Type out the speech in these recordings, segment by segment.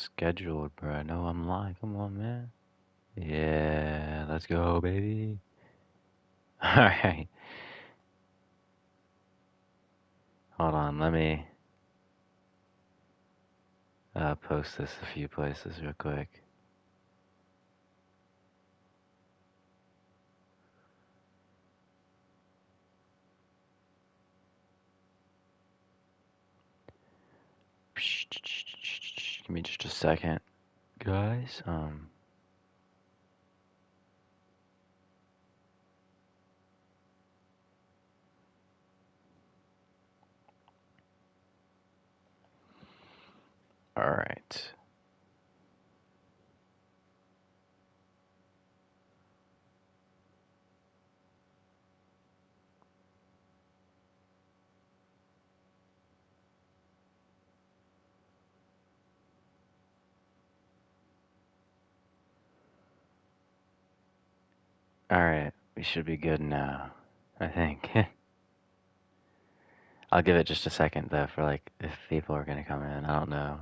scheduled, bro. I know I'm live. Come on, man. Yeah, let's go, baby. Alright. Hold on, let me post this a few places real quick. Give me just a second, guys. Alright. Alright, we should be good now, I think. I'll give it just a second, though, for, like, if people are gonna come in. I don't know.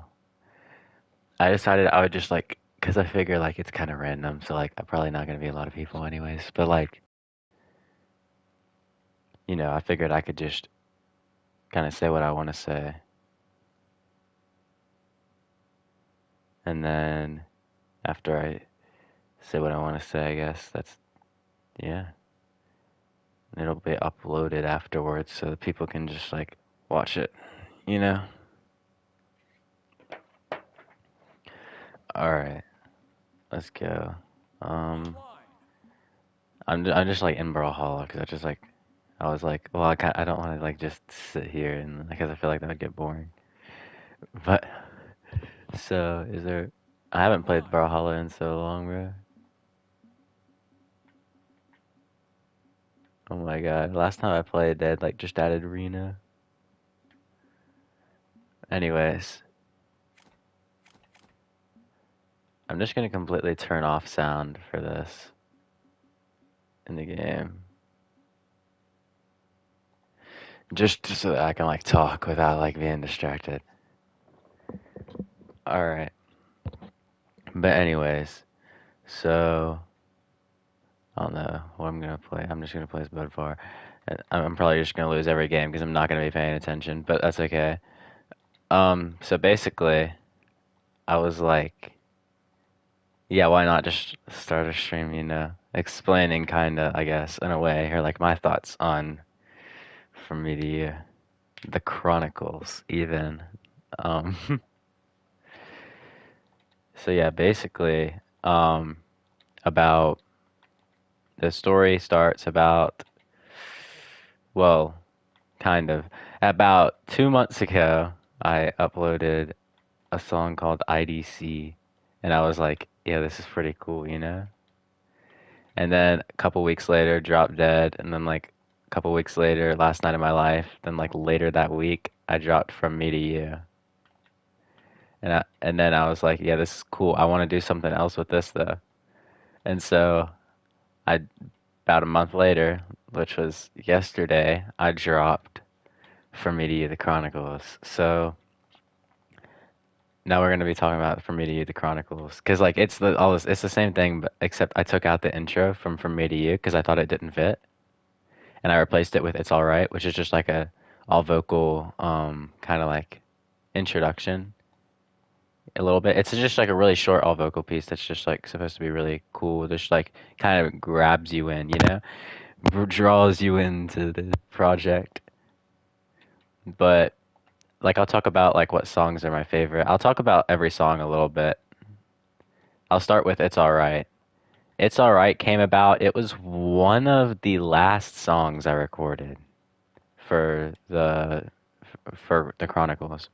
I decided I would just, like, because I figure, like, it's kind of random, so, like, I'm probably not gonna be a lot of people anyways. But, like, I figured I could just kind of say what I want to say. And then after I say what I want to say, I guess yeah. It'll be uploaded afterwards so that people can just like watch it, you know? Alright, let's go. Um, I'm just like in Brawlhalla because I was like, well, I don't want to like just sit here and because I feel like that would get boring. But so is there? I haven't played Brawlhalla in so long, bro. Oh my god, last time I played, they had like just added Rena. Anyways, I'm just gonna completely turn off sound for this in the game. Just so that I can like talk without like being distracted. Alright. But anyways, so I don't know what I'm gonna play. I'm just gonna play as Budvar. I'm probably just gonna lose every game because I'm not gonna be paying attention, but that's okay. So basically, I was like, yeah, why not just start a stream, explaining kinda, I guess, in a way, or like my thoughts on From Me to You, the Chronicles, even. Um, so yeah, basically, um, about the story starts about, well, kind of. About 2 months ago, I uploaded a song called IDC, and I was like, yeah, this is pretty cool, you know? And then a couple weeks later, dropped dead, and then like a couple weeks later, last night of my life, then like later that week, I dropped From Me to You. And then I was like, yeah, this is cool. I want to do something else with this though. And so I about a month later, which was yesterday, I dropped From Me to You, the Chronicles. So now we're gonna be talking about From Me to You, the Chronicles, because like it's the same thing, but except I took out the intro from Me to You because I thought it didn't fit, and I replaced it with It's Alright, which is just like a all vocal kind of like introduction a little bit. It's just like a really short all vocal piece that's just like supposed to be really cool. Just like kind of grabs you in, draws you into the project. But like I'll talk about like what songs are my favorite. I'll talk about every song a little bit. I'll start with It's Alright. It's Alright came about. It was one of the last songs I recorded for the Chronicles.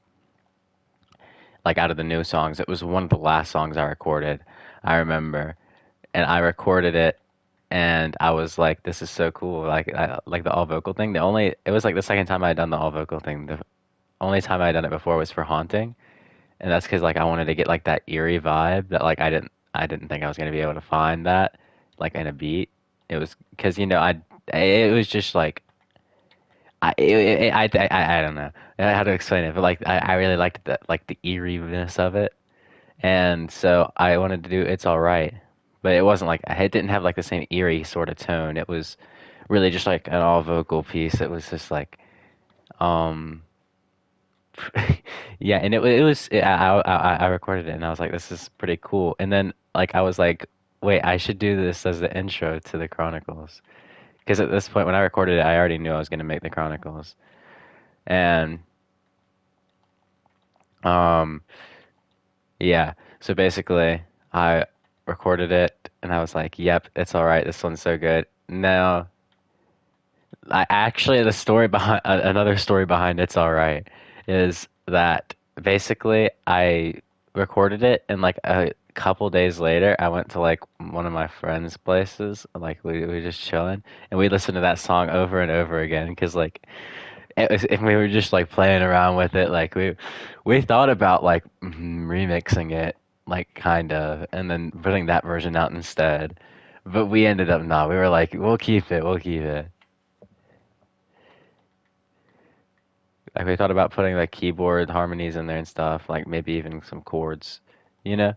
Like out of the new songs, it was one of the last songs I recorded. I remember, and I recorded it, and I was like, "This is so cool!" Like the all vocal thing. It was like the second time I had done the all vocal thing. The only time I had done it before was for Haunting, and that's because like I wanted to get like that eerie vibe that like I didn't think I was gonna be able to find that like in a beat. It was because it was just like I don't know how to explain it, but like I really liked that like the eeriness of it, And so I wanted to do It's Alright, but it wasn't like it didn't have like the same eerie sort of tone. It was really just like an all vocal piece. It was just like um yeah, and I recorded it and I was like, this is pretty cool. And then like I was like, wait, I should do this as the intro to the Chronicles. Because at this point when I recorded it, I already knew I was gonna make the Chronicles. And um yeah, so basically I recorded it and I was like, yep, it's all right. This one's so good. Now, I actually the story behind another story behind It's All Right is that basically I recorded it and like a couple days later I went to like one of my friends' places, like we were just chilling and we listened to that song over and over again because like and we were just like playing around with it, like we thought about like remixing it, like kind of, and then putting that version out instead. But we ended up not. We were like, we'll keep it, we'll keep it. Like we thought about putting like keyboard harmonies in there and stuff, like maybe even some chords, you know.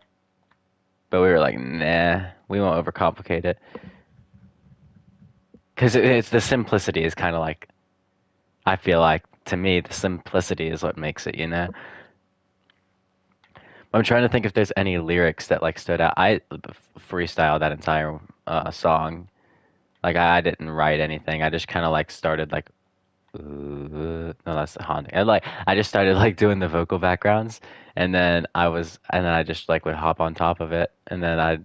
But we were like, nah, we won't overcomplicate it because it's the simplicity is kind of like I feel like to me the simplicity is what makes it, you know. I'm trying to think if there's any lyrics that like stood out. I freestyled that entire song. Like I didn't write anything. I just kind of like started like, no, that's the haunting. And like I just started like doing the vocal backgrounds, and then I just like would hop on top of it, I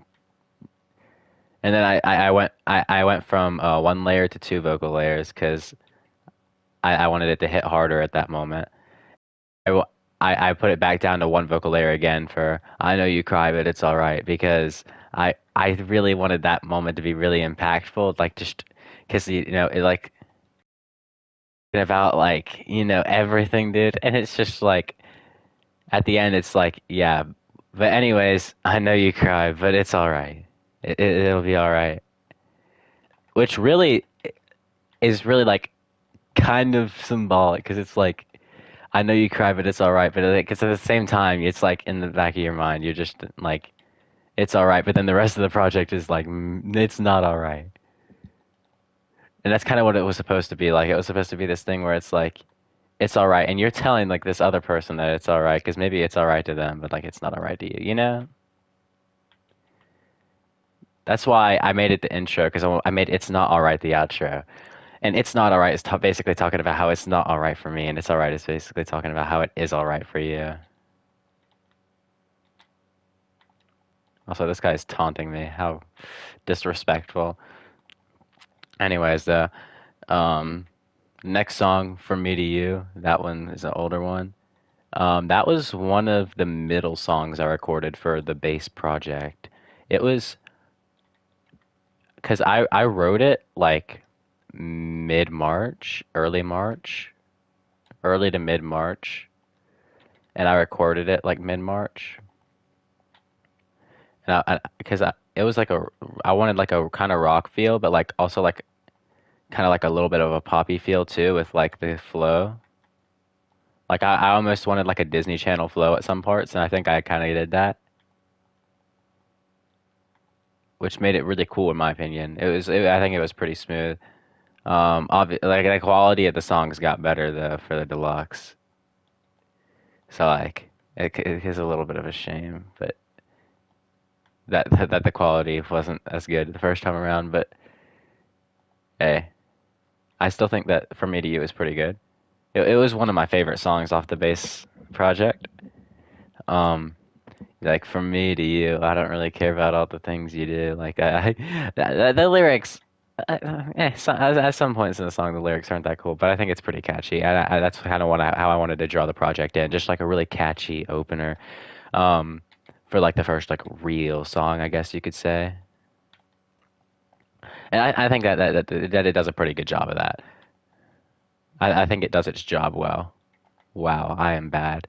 went from one layer to two vocal layers because I wanted it to hit harder at that moment. I, w- I put it back down to one vocal layer again for I know you cry, but it's all right because I really wanted that moment to be really impactful, like just because you know it like about like you know everything, dude, and it's just like at the end it's like yeah, but anyways, I know you cry, but it's all right. It'll be all right, which really is really like kind of symbolic because it's like I know you cry, but it's all right. But because at the same time, it's like in the back of your mind, you're just like, it's all right. But then the rest of the project is like, it's not all right. And that's kind of what it was supposed to be like. It was supposed to be this thing where it's like, it's all right. And you're telling like this other person that it's all right because maybe it's all right to them, but like it's not all right to you, you know? That's why I made it the intro because I made it's not all right the outro. And it's not all right is basically talking about how it's not all right for me, and it's all right is basically talking about how it is all right for you. Also, this guy's taunting me. How disrespectful. Anyways, the um, next song from me to you, that one is an older one. That was one of the middle songs I recorded for the bass project. It was because I wrote it like mid March, early to mid March, and I recorded it like mid March. And because it was like I wanted like a kind of rock feel, but like also like kind of like a little bit of a poppy feel too with like the flow. Like I almost wanted like a Disney Channel flow at some parts, and I think I kind of did that, which made it really cool in my opinion. I think it was pretty smooth. Like the quality of the songs got better though for the deluxe. So like it is a little bit of a shame, but that the quality wasn't as good the first time around. But hey, I still think that From Me to You is pretty good. It was one of my favorite songs off the bass project. Um, like From Me to You, I don't really care about all the things you do. Like the lyrics, at some points in the song, the lyrics aren't that cool, but I think it's pretty catchy. That's kind of how I wanted to draw the project in, just like a really catchy opener, um, for like the first like real song, I guess you could say. And I think that it does a pretty good job of that. I think it does its job well. Wow, I am bad.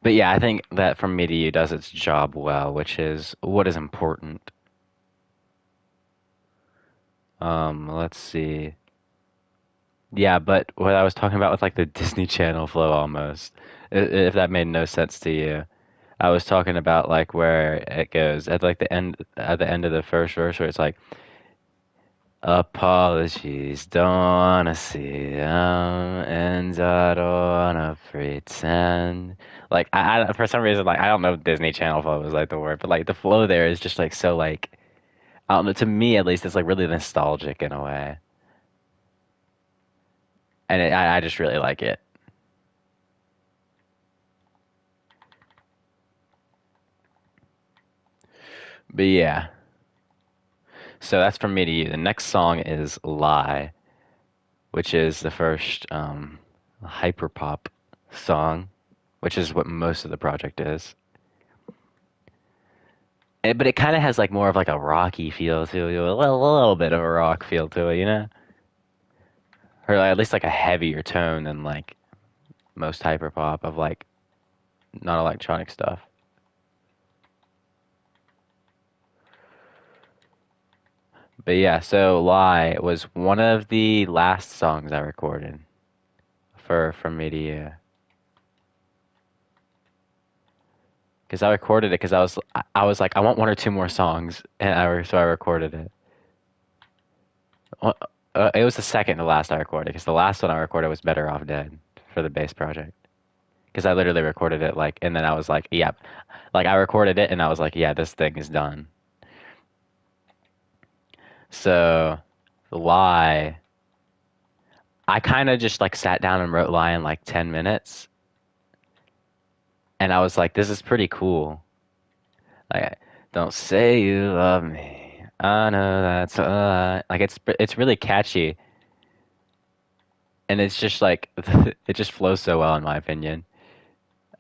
But yeah, I think that From Me to You does its job well, which is what is important. Let's see. Yeah, but what I was talking about with like the Disney Channel flow almost, if that made no sense to you. I was talking about like where it goes at like the end of the first verse where it's like apologies, don't wanna see them, and I don't wanna pretend. Like for some reason, like I don't know if Disney Channel flow was like the word, but like the flow there is just like so like I don't know. To me, at least, it's like really nostalgic in a way, and I just really like it. But yeah, so that's from me to you. The next song is "Lie," which is the first hyperpop song, which is what most of the project is. But it kind of has like more of like a rocky feel to it, a little bit of a rock feel to it, you know, or like, at least like a heavier tone than like most hyperpop of like not electronic stuff. But yeah, so "Lie" was one of the last songs I recorded for from me to you. Because I recorded it because I was like I want one or two more songs, and so I recorded it. Well, it was the second to last I recorded because the last one I recorded was "Better Off Dead" for the bass project. Because I literally recorded it like, and then I was like, yep, like I recorded it and I was like, yeah, this thing is done. So, "Lie," I kind of just like sat down and wrote "Lie" in like 10 minutes, and I was like, this is pretty cool. Like, don't say you love me. I know that's a lie. Like it's really catchy, and it's just like it just flows so well in my opinion.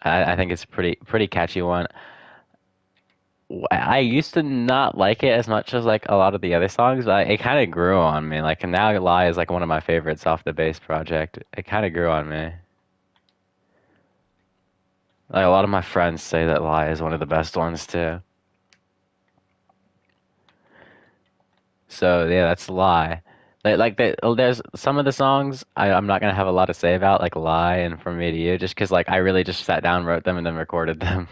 I think it's a pretty catchy one. I used to not like it as much as like a lot of the other songs, but it kind of grew on me. Like, and now "Lie" is like one of my favorites off the bass project. It kind of grew on me. Like a lot of my friends say that "Lie" is one of the best ones too. So yeah, that's "Lie." There's some of the songs I'm not gonna have a lot to say about, like "Lie" and "From Me to You," just because like I really just sat down, wrote them, and then recorded them.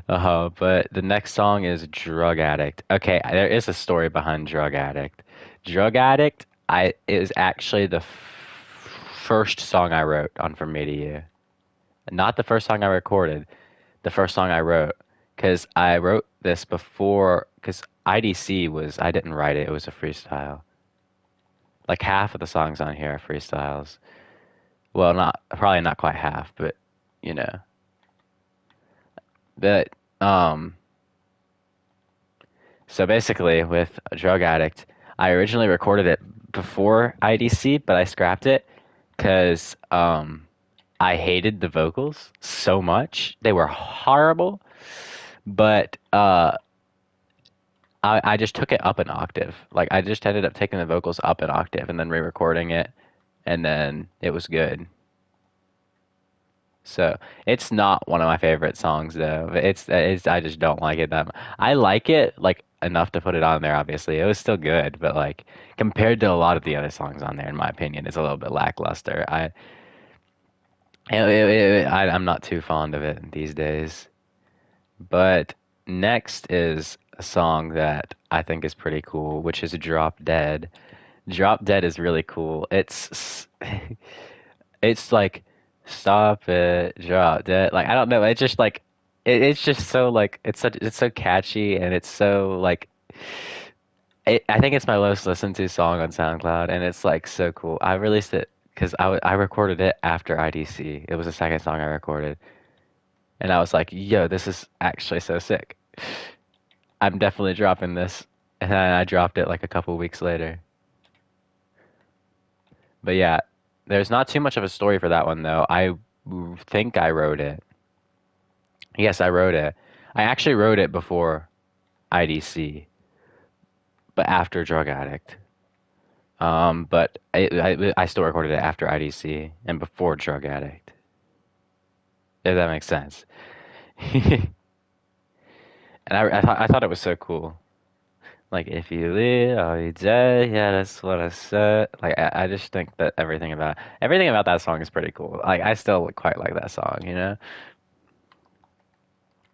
But the next song is "Drug Addict." Okay, there is a story behind "Drug Addict." "Drug Addict," I is actually the first song I wrote on "From Me to You." Not the first song I recorded, the first song I wrote, because I wrote this before, because IDC was, I didn't write it, it was a freestyle. Like half of the songs on here are freestyles. Well, probably not quite half, but you know. But um So basically, with a "Drug Addict," I originally recorded it before IDC, but I scrapped it because I hated the vocals so much. They were horrible, but I just took it up an octave. Like I just ended up taking the vocals up an octave and then re-recording it, and then it was good. So it's not one of my favorite songs though. It's I just don't like it that much. I like it like enough to put it on there. Obviously, it was still good, but like compared to a lot of the other songs on there, in my opinion, it's a little bit lackluster. I'm not too fond of it these days. But next is a song that I think is pretty cool, which is "Drop Dead." "Drop Dead" is really cool. It's like stop it, drop dead. Like I don't know. It's just like it's just so like it's so catchy and it's so like I think it's my most listened to song on SoundCloud and it's like so cool. I released it because I recorded it after IDC. It was the second song I recorded and I was like, yo, this is actually so sick. I'm definitely dropping this. And then I dropped it like a couple weeks later. But yeah, there's not too much of a story for that one though. I think I wrote it. Yes, I wrote it. I actually wrote it before IDC, but after Drug Addict. But I still recorded it after IDC and before Drug Addict, if that makes sense. And I thought it was so cool. Like, if you live or you dead, yeah, that's what I said. Like, I just think that everything about that song is pretty cool. Like, I still quite like that song, you know?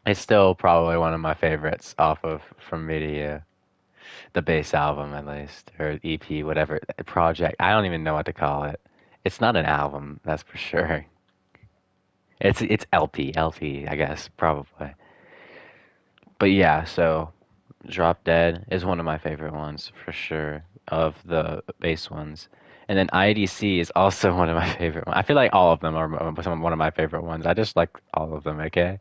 It's still probably one of my favorites off of From Me to You. The bass album, at least, or EP, whatever project. I don't even know what to call it. It's not an album, that's for sure. It's LP, I guess, probably. But yeah, so Drop Dead is one of my favorite ones for sure of the bass ones. And then IDC is also one of my favorite ones. I feel like all of them are one of my favorite ones. I just like all of them, okay?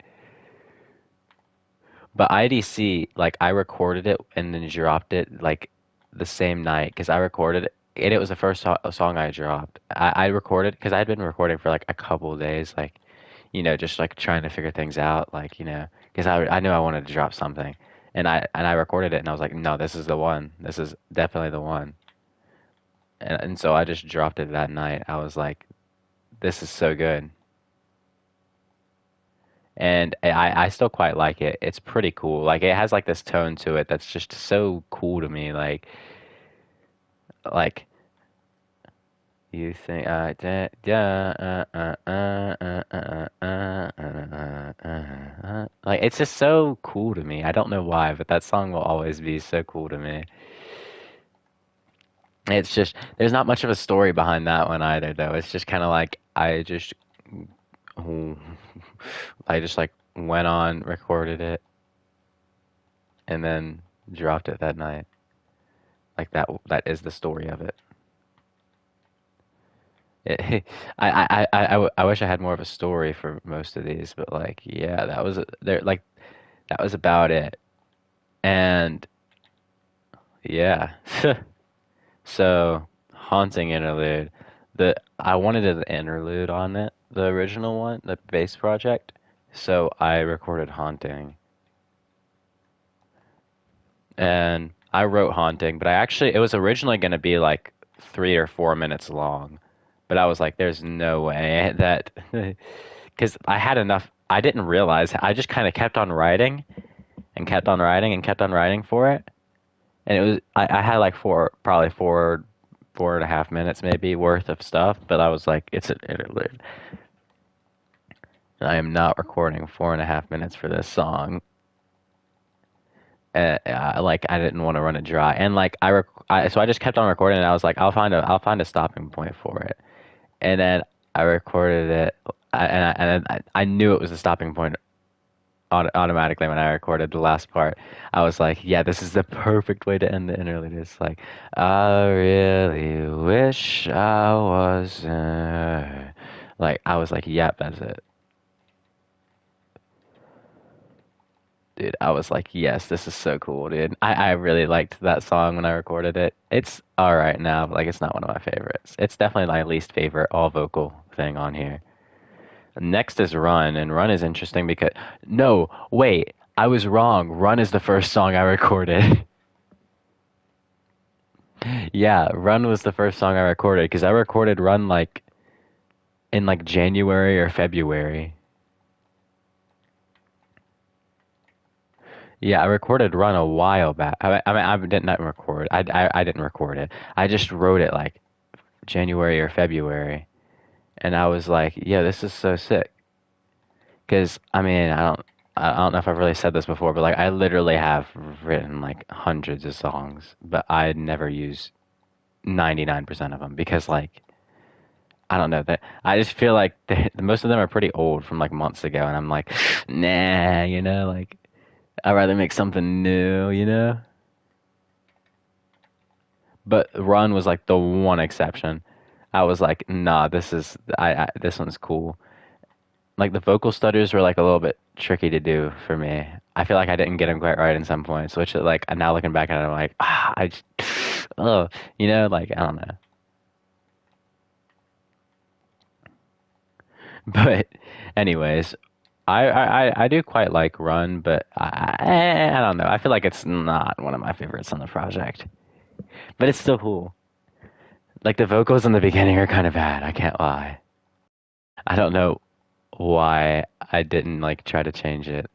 But IDC, like I recorded it and then dropped it like the same night because I recorded it and it was the first song I dropped. I recorded because I had been recording for like a couple of days, like just like trying to figure things out, like because I knew I wanted to drop something, and I recorded it and I was like, no, this is the one. This is definitely the one. And so I just dropped it that night. I was like, this is so good. And I still quite like it. It's pretty cool. Like it has like this tone to it that's just so cool to me. Like you think like it's just so cool to me. I don't know why, but that song will always be so cool to me. It's just there's not much of a story behind that one either, though. It's just kind of like I just like went on, recorded it, and then dropped it that night. Like that is the story of it. It I wish I had more of a story for most of these, but like yeah, that was there like that was about it. And yeah. So Haunting Interlude. I wanted an interlude on it, the original one, the bass project. So I recorded Haunting. And I wrote Haunting, but it was originally going to be like 3 or 4 minutes long. But I was like, there's no way that, because I had enough. I didn't realize. I just kind of kept on writing and kept on writing and kept on writing for it. And I had like probably 4.5 minutes maybe worth of stuff. But I was like, it's an interlude. And I am not recording 4.5 minutes for this song. Like I didn't want to run it dry, and like so I just kept on recording, and I was like, I'll find a stopping point for it, and then I recorded it, and I knew it was a stopping point automatically when I recorded the last part. I was like, yeah, this is the perfect way to end the interlude. It's like, I really wish I was, like I was like, yep, that's it. Dude, I was like, yes, this is so cool, dude. I really liked that song when I recorded it. It's all right now, but like it's not one of my favorites. It's definitely my least favorite all vocal thing on here. Next is Run, and Run is interesting because no, wait, I was wrong. Run is the first song I recorded. Yeah, Run was the first song I recorded because I recorded Run like in like January or February. Yeah, I recorded Run a while back. I mean, I did not record. I didn't record it. I just wrote it like January or February, and I was like, "Yeah, this is so sick." Because I mean, I don't know if I've really said this before, but like, I literally have written like hundreds of songs, but I never use 99% of them because like, I don't know that I just feel like most of them are pretty old from like months ago, and I'm like, nah, like I'd rather make something new. But Run was like the one exception. I was like, nah, this one's cool. Like the vocal stutters were like a little bit tricky to do for me. I feel like I didn't get them quite right in some points, which like now looking back at it, I'm like, oh, like I don't know. But anyways, I do quite like Run, but I don't know. I feel like it's not one of my favorites on the project, but it's still cool. Like the vocals in the beginning are kind of bad. I can't lie. I don't know why I didn't like try to change it.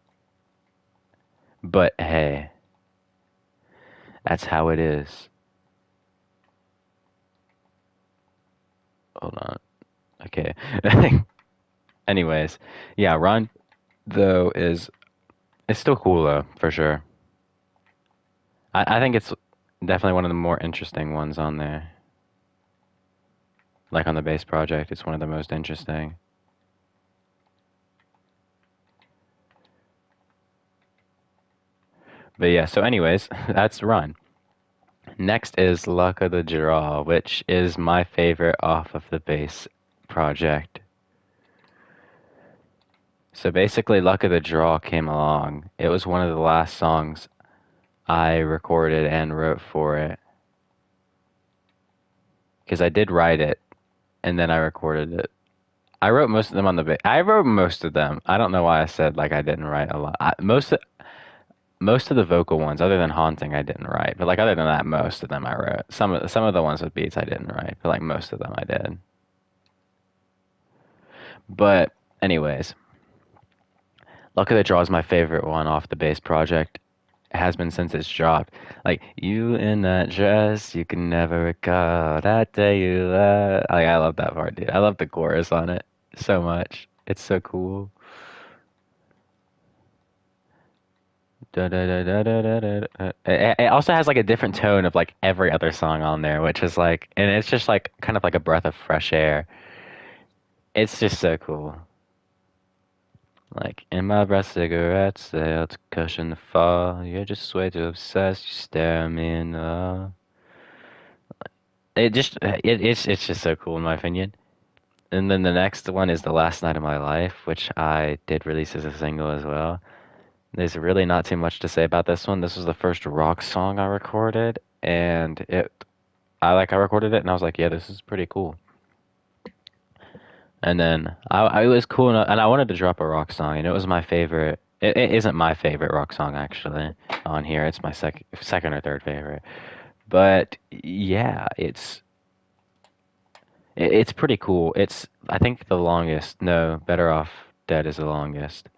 But hey, that's how it is. Hold on. Okay. Anyways, yeah, Ron though is It's still cool though, for sure. I think it's definitely one of the more interesting ones on there. Like on the base project, it's one of the most interesting. But yeah, so anyways, that's Run. Next is Luck of the Draw, which is my favorite off of the base project. So basically, Luck of the Draw came along. It was one of the last songs I recorded and wrote for it. Because I did write it, and then I recorded it. I wrote most of them on the bass. I wrote most of them. I don't know why I said like I didn't write a lot. Most of the vocal ones, other than Haunting, I didn't write. But like other than that, most of them I wrote. Some of the ones with beats I didn't write, but like most of them I did. But anyways, Luck of the Draw is my favorite one off the bass project. It has been since it's dropped. Like you in that dress, you can never recall that day you left. Like I love that part, dude. I love the chorus on it so much. It's so cool. Da, da, da, da, da, da, da, da. It also has like a different tone of like every other song on there, which is like, and it's just like kind of like a breath of fresh air. It's just so cool. Like in my breath, cigarettes, they'll cushion the fall. You're just way too obsessed. You stare at me in the. It's just so cool in my opinion. And then the next one is the last night of my life, which I did release as a single as well. There's really not too much to say about this one. This was the first rock song I recorded, and I recorded it, and I was like, yeah, this is pretty cool. And then I was cool enough, and I wanted to drop a rock song, and it was my favorite. It isn't my favorite rock song actually on here. It's my second or third favorite. But yeah, it's pretty cool. It's I think the longest. No, Better Off Dead is the longest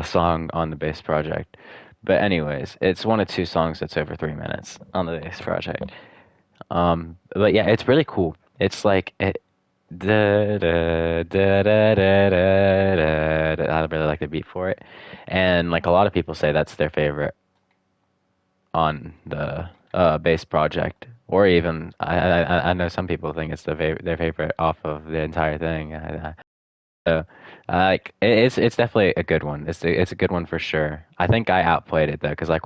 song on the bass project. But anyways, it's one of two songs that's over 3 minutes on the bass project. But yeah, it's really cool. It's like it. Da, da, da, da, da, da, da, da. I really like the beat for it, and like a lot of people say that's their favorite on the bass project, or even I know some people think it's their favorite off of the entire thing. So like it's definitely a good one. It's a good one for sure. I think I outplayed it though, because like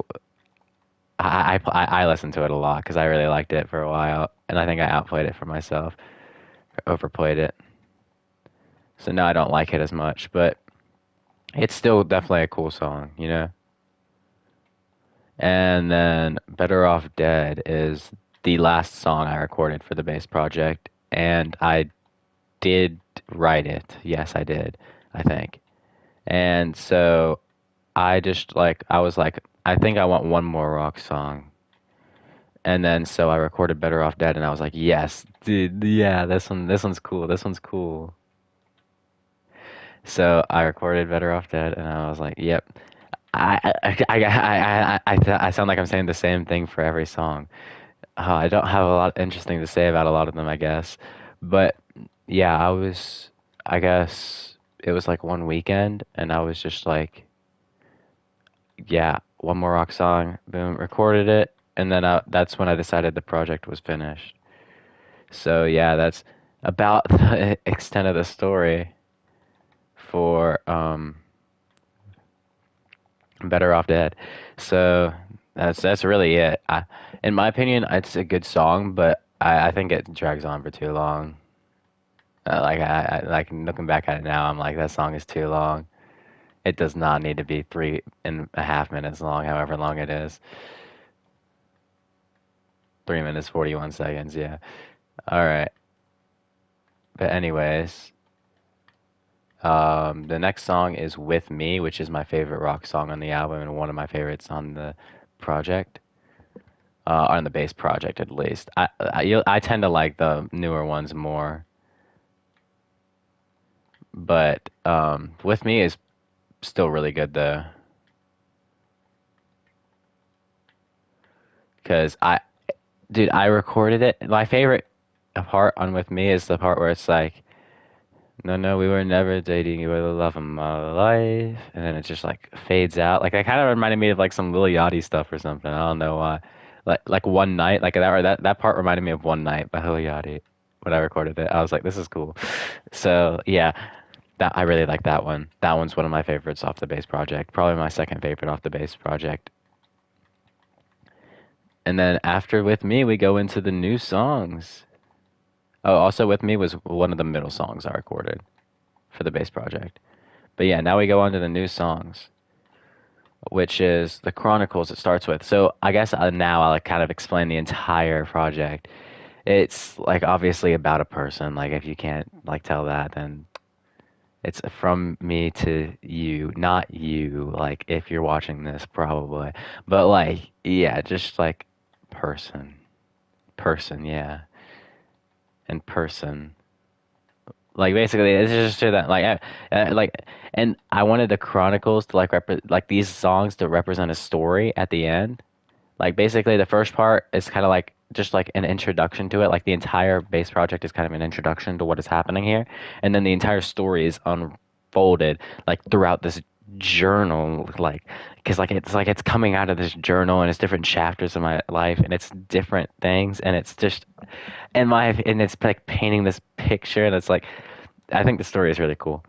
I listened to it a lot because I really liked it for a while, and I think I outplayed it for myself, overplayed it. So now I don't like it as much, but it's still definitely a cool song, you know? And then Better Off Dead is the last song I recorded for the bass project, and I did write it. Yes, I did, I think. And so I was like, I think I want one more rock song. And then so I recorded Better Off Dead, and I was like, yes, dude, yeah, this one's cool, this one's cool. So I recorded Better Off Dead, and I was like, yep. I sound like I'm saying the same thing for every song. I don't have a lot interesting to say about a lot of them, I guess. But yeah, I guess it was like one weekend, and I was just like, yeah, one more rock song, boom, recorded it, and then that's when I decided the project was finished. So yeah, that's about the extent of the story for Better Off Dead. So that's really it. In my opinion, it's a good song, but I think it drags on for too long. Like looking back at it now, I'm like that song is too long. It does not need to be 3.5 minutes long, however long it is. 3 minutes 41 seconds. Yeah. All right. But anyways, the next song is "With Me," which is my favorite rock song on the album and one of my favorites on the project. On the bass project at least. I tend to like the newer ones more, but with me is still really good though, because dude, I recorded it. My favorite part on with me is the part where it's like No, no, we were never dating. You were the love of my life. And then it just like fades out. Like that kind of reminded me of like some Lil Yachty stuff or something. I don't know why. Like One Night, like that or that part reminded me of One Night by Lil Yachty when I recorded it. I was like, this is cool. So yeah, that I really like that one. That one's one of my favorites off the bass project. Probably my second favorite off the bass project. And then after With Me, we go into the new songs. Oh, also With Me was one of the middle songs I recorded for the bass project. But yeah, now we go on to the new songs, which is the Chronicles it starts with. So I guess now I'll like, kind of explain the entire project. It's like obviously about a person. Like if you can't like tell that, then it's from me to you, not you. Like if you're watching this, probably. But like yeah, just like person, person, yeah, and person. Like basically, it's just to that and I wanted the Chronicles to like these songs to represent a story at the end. Like basically, the first part is kind of like just like an introduction to it. Like the entire bass project is kind of an introduction to what is happening here, and then the entire story is unfolded like throughout this journal, like because like it's coming out of this journal and it's different chapters of my life and it's different things and it's just and it's like painting this picture and it's like I think the story is really cool.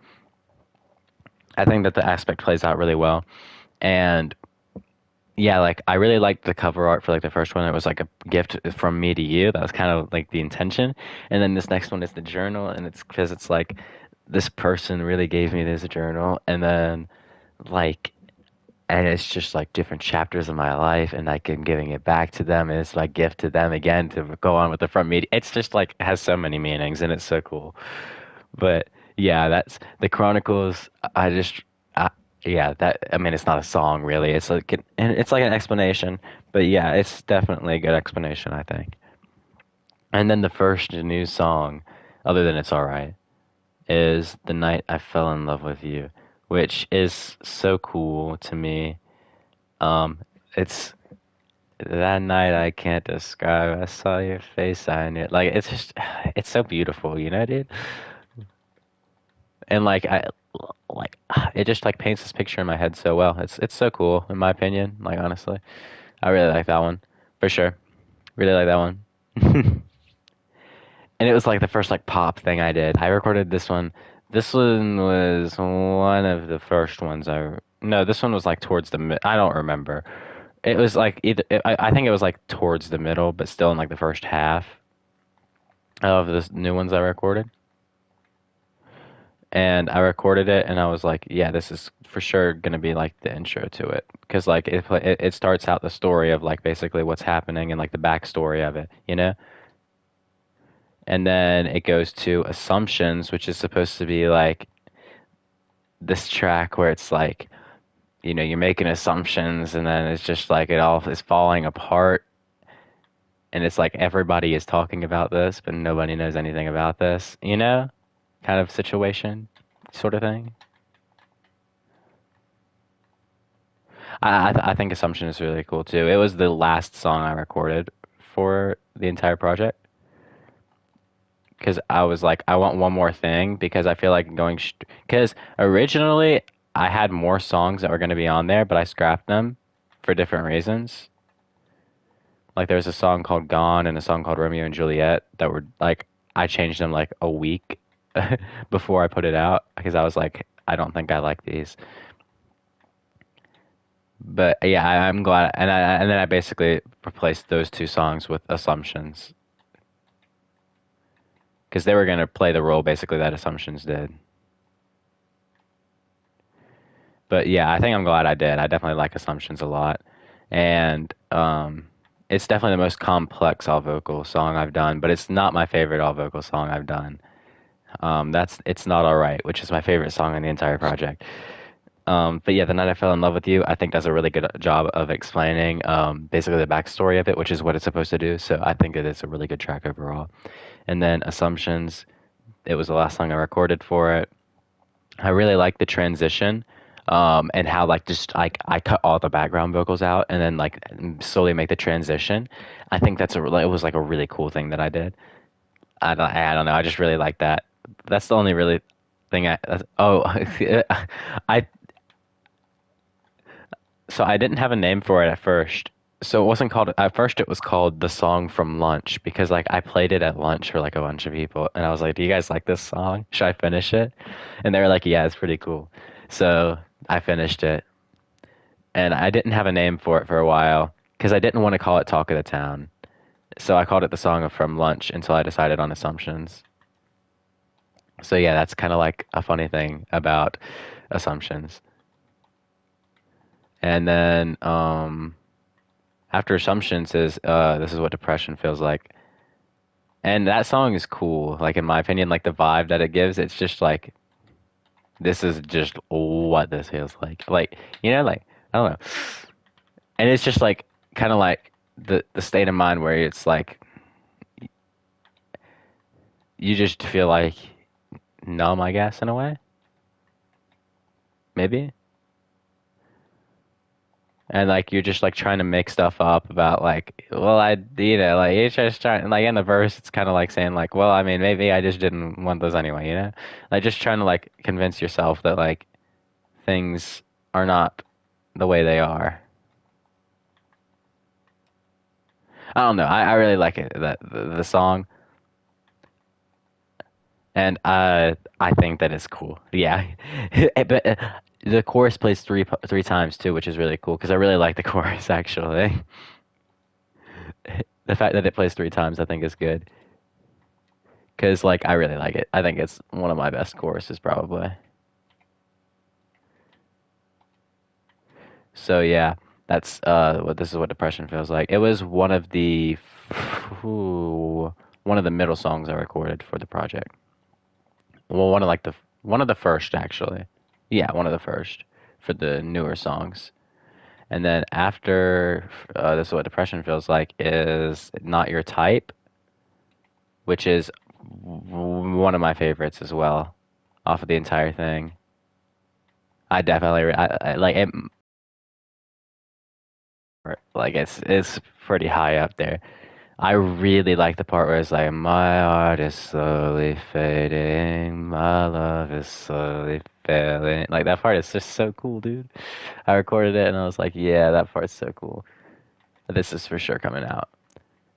I think that the aspect plays out really well. And yeah, like I really liked the cover art for like the first one. It was like a gift from me to you. That was kind of like the intention. And then this next one is the journal, and it's because it's like this person really gave me this journal, and then like and it's just like different chapters of my life, and like I'm giving it back to them, and it's my gift to them again to go on with the front media. It's just like has so many meanings, and it's so cool. But yeah, that's the Chronicles. I, yeah, that I mean, it's not a song really. It's like and it's like an explanation. But yeah, it's definitely a good explanation, I think. And then the first new song, other than It's Alright, is The Night I Fell in Love with You, which is so cool to me. Um, it's that night I can't describe. I saw your face, I knew. Like it's just, it's so beautiful, dude. And like it just like paints this picture in my head so well. It's so cool in my opinion. Like honestly, I really like that one for sure. Really like that one. And it was like the first like pop thing I did. I recorded this one. This one was one of the first ones I. No, this one was like towards the mid. I don't remember. It was like I think it was like towards the middle, but still in like the first half of the new ones I recorded. And I recorded it, and I was like, "Yeah, this is for sure gonna be like the intro to it," because like it starts out the story of like basically what's happening and like the backstory of it. And then it goes to Assumptions, which is supposed to be like this track where it's like you're making assumptions, and then it's just like it all is falling apart, and it's like everybody is talking about this, but nobody knows anything about this, kind of situation, sort of thing. I think Assumption is really cool too. It was the last song I recorded for the entire project because I was like, I want one more thing because I feel like because originally I had more songs that were going to be on there, but I scrapped them for different reasons. Like there's a song called Gone and a song called Romeo and Juliet that were like I changed them like a week before I put it out because I was like, I don't think I like these. But yeah, I'm glad, and then I basically replaced those two songs with Assumptions because they were gonna play the role basically that Assumptions did. But yeah, I think I'm glad I did. I definitely like Assumptions a lot, and it's definitely the most complex all vocal song I've done. But it's not my favorite all vocal song I've done. That's It's Not Alright, which is my favorite song in the entire project. But yeah, The Night I Fell in Love with You, I think does a really good job of explaining basically the backstory of it, which is what it's supposed to do. So I think it is a really good track overall. And then Assumptions, it was the last song I recorded for it. I really like the transition, and how like just like I cut all the background vocals out and then like slowly make the transition. I think it was like a really cool thing that I did. I don't know. I just really like that. That's the only really. thing oh, I so I didn't have a name for it at first. So it wasn't called at first it was called the song from lunch because like I played it at lunch for like a bunch of people and I was like, "Do you guys like this song? Should I finish it?" And they were like, "Yeah, it's pretty cool." So I finished it and I didn't have a name for it for a while because I didn't want to call it Talk of the Town. So I called it the song from lunch until I decided on Assumptions. So yeah, that's kind of like a funny thing about Assumptions. And then after Assumptions is This Is What Depression Feels Like. And that song is cool. Like in my opinion, like the vibe that it gives, it's just like this is just what this feels like. Like, like I don't know. And it's just like kind of like the state of mind where it's like you just feel like numb, I guess, in a way. Maybe. And like you're just like trying to make stuff up about like, well, like you're just trying like in the verse, it's kind of like saying like, well, I mean, maybe I just didn't want those anyway, like just trying to like convince yourself that like things are not the way they are. I don't know. I really like it that the song, and I think that it's cool. Yeah, but the chorus plays three times too, which is really cool because I really like the chorus actually. The fact that it plays three times, I think, is good. Because like I really like it. I think it's one of my best choruses probably. So yeah, that's what this is what depression feels like. It was one of the middle songs I recorded for the project. Well, one of the first actually. Yeah, one of the first for the newer songs. And then after this is what depression feels like is not your type, which is one of my favorites as well, off of the entire thing. I definitely I like it. Like it's pretty high up there. I really like the part where it's like my heart is slowly fading, my love is slowly failing. Like that part is just so cool, dude. I recorded it and I was like, yeah, that part's so cool. This is for sure coming out.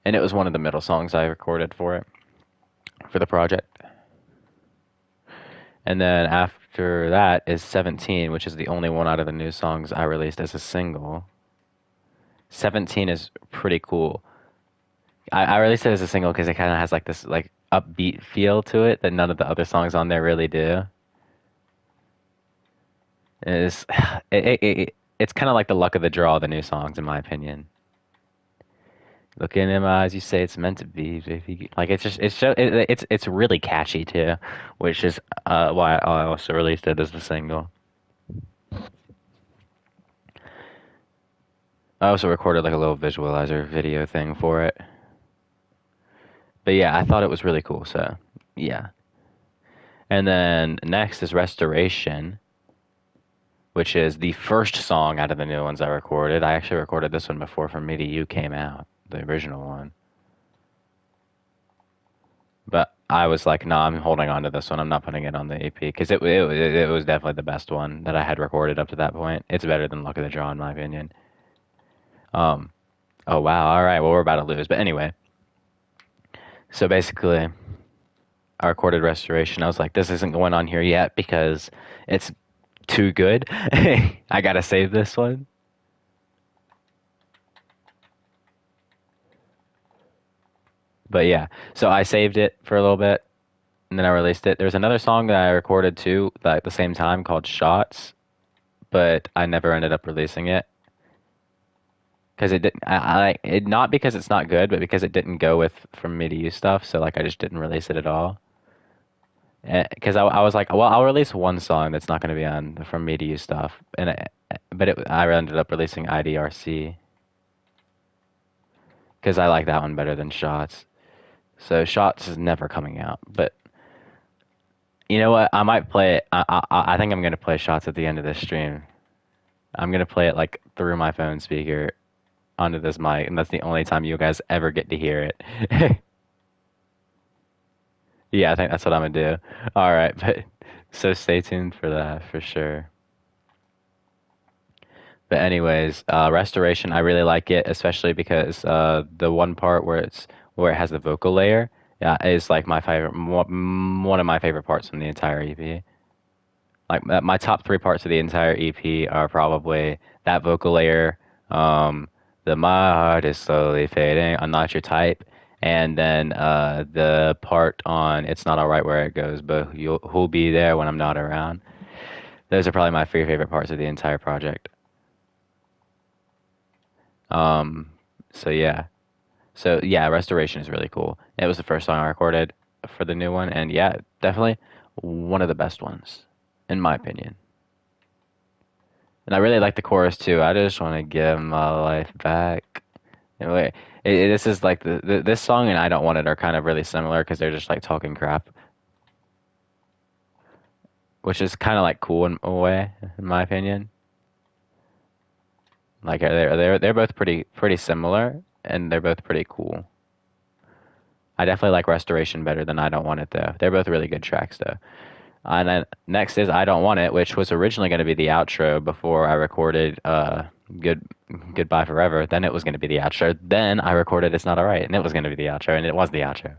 And it was one of the middle songs I recorded for the project. And then after that is 17, which is the only one out of the new songs I released as a single. 17 is pretty cool. I released it as a single because it kind of has like this like upbeat feel to it that none of the other songs on there really do. It's it's kind of like the luck of the draw, the new songs, in my opinion. Looking in my eyes, you say it's meant to be, baby. Like it's really catchy too, which is why I also released it as a single. I also recorded like a little visualizer video thing for it. But yeah, I thought it was really cool. So yeah. And then next is Restoration, which is the first song out of the new ones I recorded. I actually recorded this one before From Me to You came out, the original one. But I was like, no, I'm holding on to this one. I'm not putting it on the EP because it was definitely the best one that I had recorded up to that point. It's better than Luck of the Draw in my opinion. Um, oh wow, all right, well we're about to lose, but anyway. So basically, I recorded Restoration. I was like, this isn't going on here yet because it's too good. I gotta save this one. But yeah, so I saved it for a little bit and then I released it. There's another song that I recorded too, like at the same time called Shots, but I never ended up releasing it because it didn't. It not because it's not good, but because it didn't go with From Me to You stuff. So like I just didn't release it at all. Because I was like, well, I'll release one song that's not going to be on the From Me to You stuff, I ended up releasing IDRC because I like that one better than Shots. So Shots is never coming out, but you know what? I might play it. I think I'm gonna play Shots at the end of this stream. I'm gonna play it like through my phone speaker onto this mic, and that's the only time you guys ever get to hear it. Yeah, I think that's what I'm gonna do. All right, but So stay tuned for that for sure. But anyways, Restoration, I really like it, especially because the one part where it has the vocal layer, is like my favorite, one of my favorite parts from the entire EP. Like my top three parts of the entire EP are probably that vocal layer, um, the "My heart is slowly fading," "I'm not your type," and then the part on "It's not alright where it goes, but who'll be there when I'm not around." Those are probably my three favorite parts of the entire project. Um, so yeah. So yeah, Restoration is really cool. It was the first song I recorded for the new one, and yeah, definitely one of the best ones, in my opinion. And I really like the chorus too. I just want to give my life back. Anyway, this is like this song and I Don't Want It are kind of really similar because they're just like talking crap, which is kind of like cool in a way, in my opinion. Like they're both pretty similar and they're both pretty cool. I definitely like Restoration better than I Don't Want It though. They're both really good tracks though. And then next is I Don't Want It, which was originally going to be the outro before I recorded Good Goodbye Forever. Then it was going to be the outro. Then I recorded It's Not Alright, and it was going to be the outro, and it was the outro.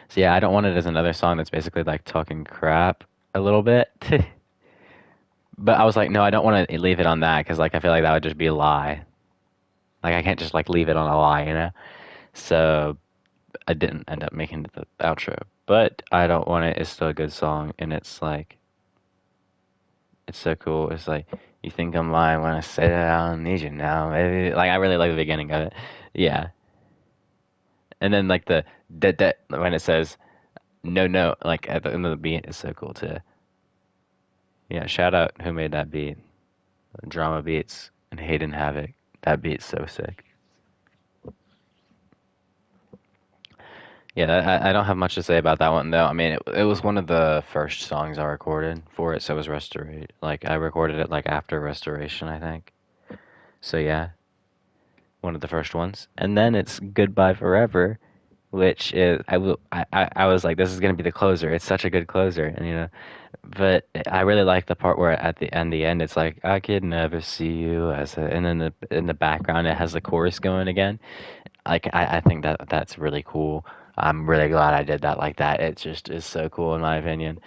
So yeah, I Don't Want It is another song that's basically like talking crap a little bit. But I was like, no, I don't want to leave it on that because like I feel like that would just be a lie. Like I can't just like leave it on a lie, you know? So I didn't end up making it the outro. But I Don't Want It is still a good song, and it's like it's so cool. It's like you think I'm lying when I say that I don't need you now, maybe. Like I really like the beginning of it. Yeah. And then like the that when it says no no like at the end of the beat is so cool too. Yeah, shout out who made that beat. Drama Beats and Hayden Havoc. That beat's so sick. Yeah, I don't have much to say about that one though. I mean, it was one of the first songs I recorded for it, so it was Restorate. Like I recorded it like after Restoration, I think. So yeah, one of the first ones. And then it's Goodbye Forever, which is I was like, this is gonna be the closer. It's such a good closer, and but I really like the part where at the end it's like I could never see you as a, and then in the background it has the chorus going again. Like I think that's really cool. I'm really glad I did that like that. It just is so cool in my opinion.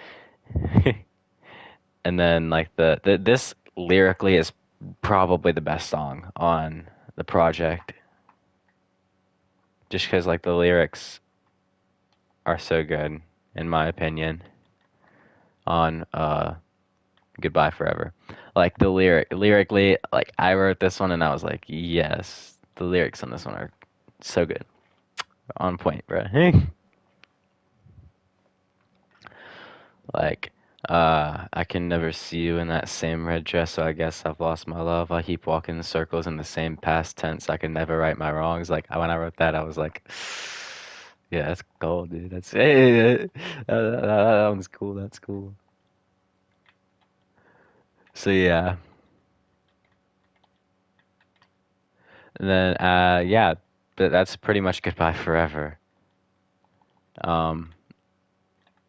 And then like the this lyrically is probably the best song on the project, just because like the lyrics are so good in my opinion on Goodbye Forever. Like the lyrically, like I wrote this one and I was like, yes, the lyrics on this one are so good, on point, bro. Like, I can never see you in that same red dress, so I guess I've lost my love. I keep walking in circles in the same past tense. I can never right my wrongs. Like when I wrote that, I was like, yeah, that's gold, dude. That's hey, that one's cool. That's cool. So yeah, and then yeah, but that's pretty much Goodbye Forever. Um,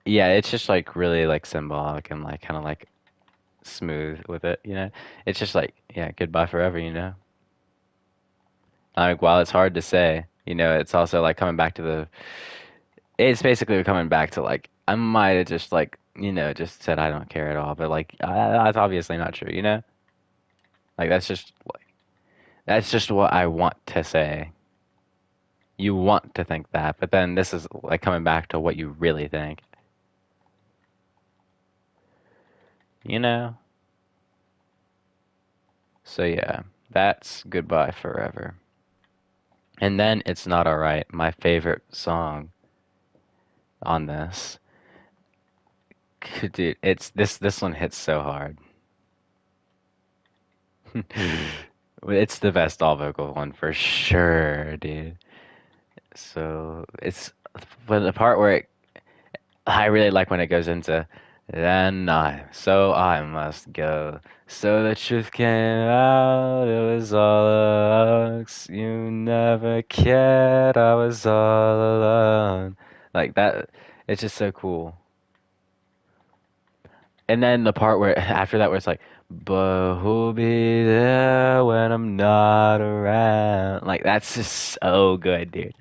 yeah, it's just like really like symbolic and like kind of like smooth with it. It's just like yeah, Goodbye Forever, Like while it's hard to say, it's also like coming back to it's basically coming back to like I might have just like just said I don't care at all, but like that's obviously not true. Like that's just what I want to say. You want to think that, but then this is like coming back to what you really think, you know? So yeah, that's Goodbye Forever. And then It's Not Alright, my favorite song on this. Dude, it's this one hits so hard. It's the best all vocal one for sure, dude. So it's but the part where I really like when it goes into then I must go. So the truth came out, it was all a hoax. You never cared, I was all alone. Like that, it's just so cool. And then the part where after that where it's like, but who'll be there when I'm not around? Like that's just so good, dude.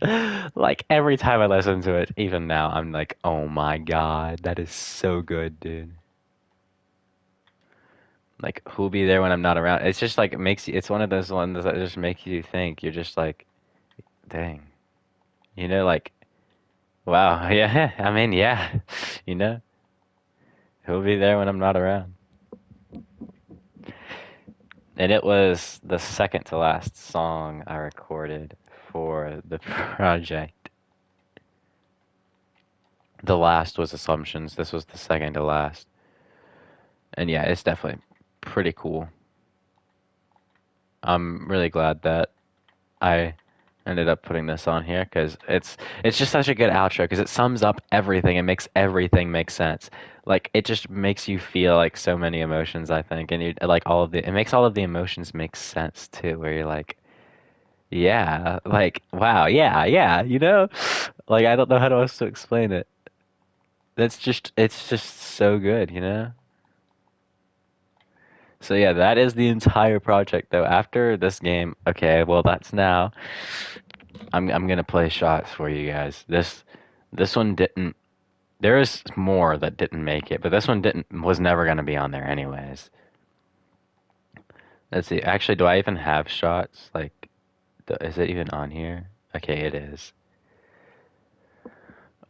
Like every time I listen to it, even now, I'm like, oh my God, that is so good, dude. Like who'll be there when I'm not around? It's just like it makes you. It's one of those ones that just makes you think. You're just like, dang, like, wow, yeah. I mean, yeah, you know, who'll be there when I'm not around? And it was the second to last song I recorded for the project. The last was Assumptions. This was the second to last. And yeah, it's definitely pretty cool. I'm really glad that I ended up putting this on here because it's just such a good outro because it sums up everything and makes everything make sense. Like it just makes you feel like so many emotions, I think, and you like it makes all of the emotions make sense too, where you're like, yeah, like wow, yeah, yeah, like I don't know how else to explain it. It's just so good, you know? So yeah, that is the entire project though. After this game, okay, well that's now. I'm gonna play shots for you guys. This one didn't. There is more that didn't make it, but this one didn't was never gonna be on there anyways. Let's see. Actually, do I even have shots? Like, is it even on here? Okay, it is.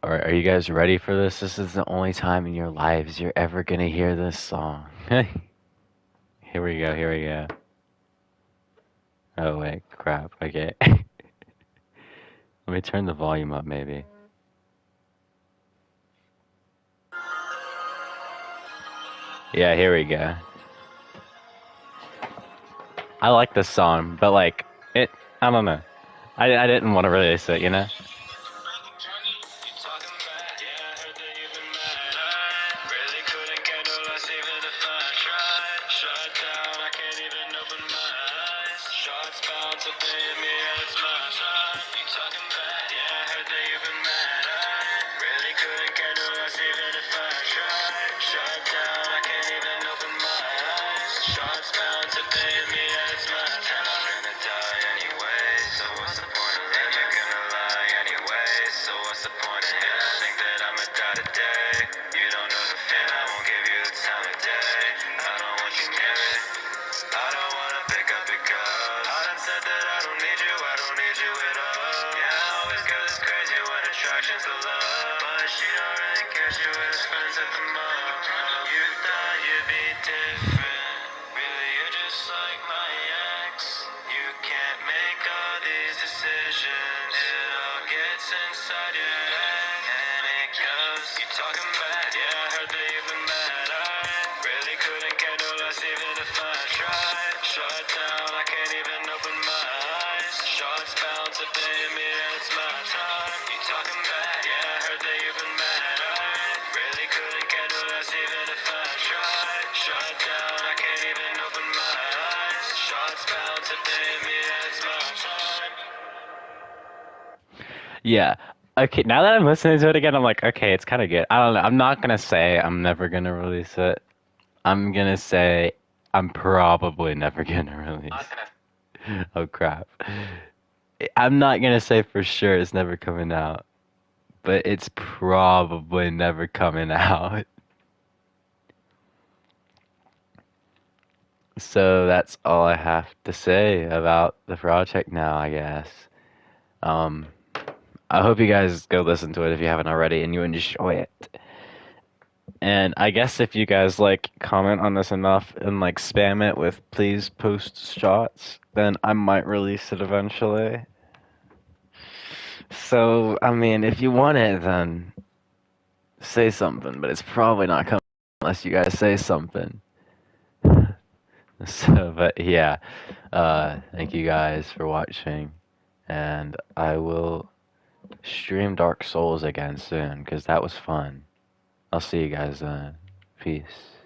Are you guys ready for this? This is the only time in your lives you're ever gonna hear this song. Here we go. Here we go. Oh wait, crap. Okay. Let me turn the volume up, maybe. Yeah, here we go. I like this song, but like it, I don't know. I didn't want to release it, you know? Yeah. Okay, now that I'm listening to it again, I'm like, okay, it's kind of good. I don't know. I'm not gonna say I'm never gonna release it. I'm gonna say I'm probably never gonna release. Oh crap. I'm not gonna say for sure it's never coming out, but it's probably never coming out. So that's all I have to say about the project now, I guess. Um, I hope you guys go listen to it if you haven't already and you enjoy it. And I guess if you guys like comment on this enough and like spam it with please post shots, then I might release it eventually. So, I mean, if you want it, then say something, but it's probably not coming unless you guys say something. So, but yeah, thank you guys for watching, and I will stream Dark Souls again soon because that was fun. I'll see you guys then. Peace.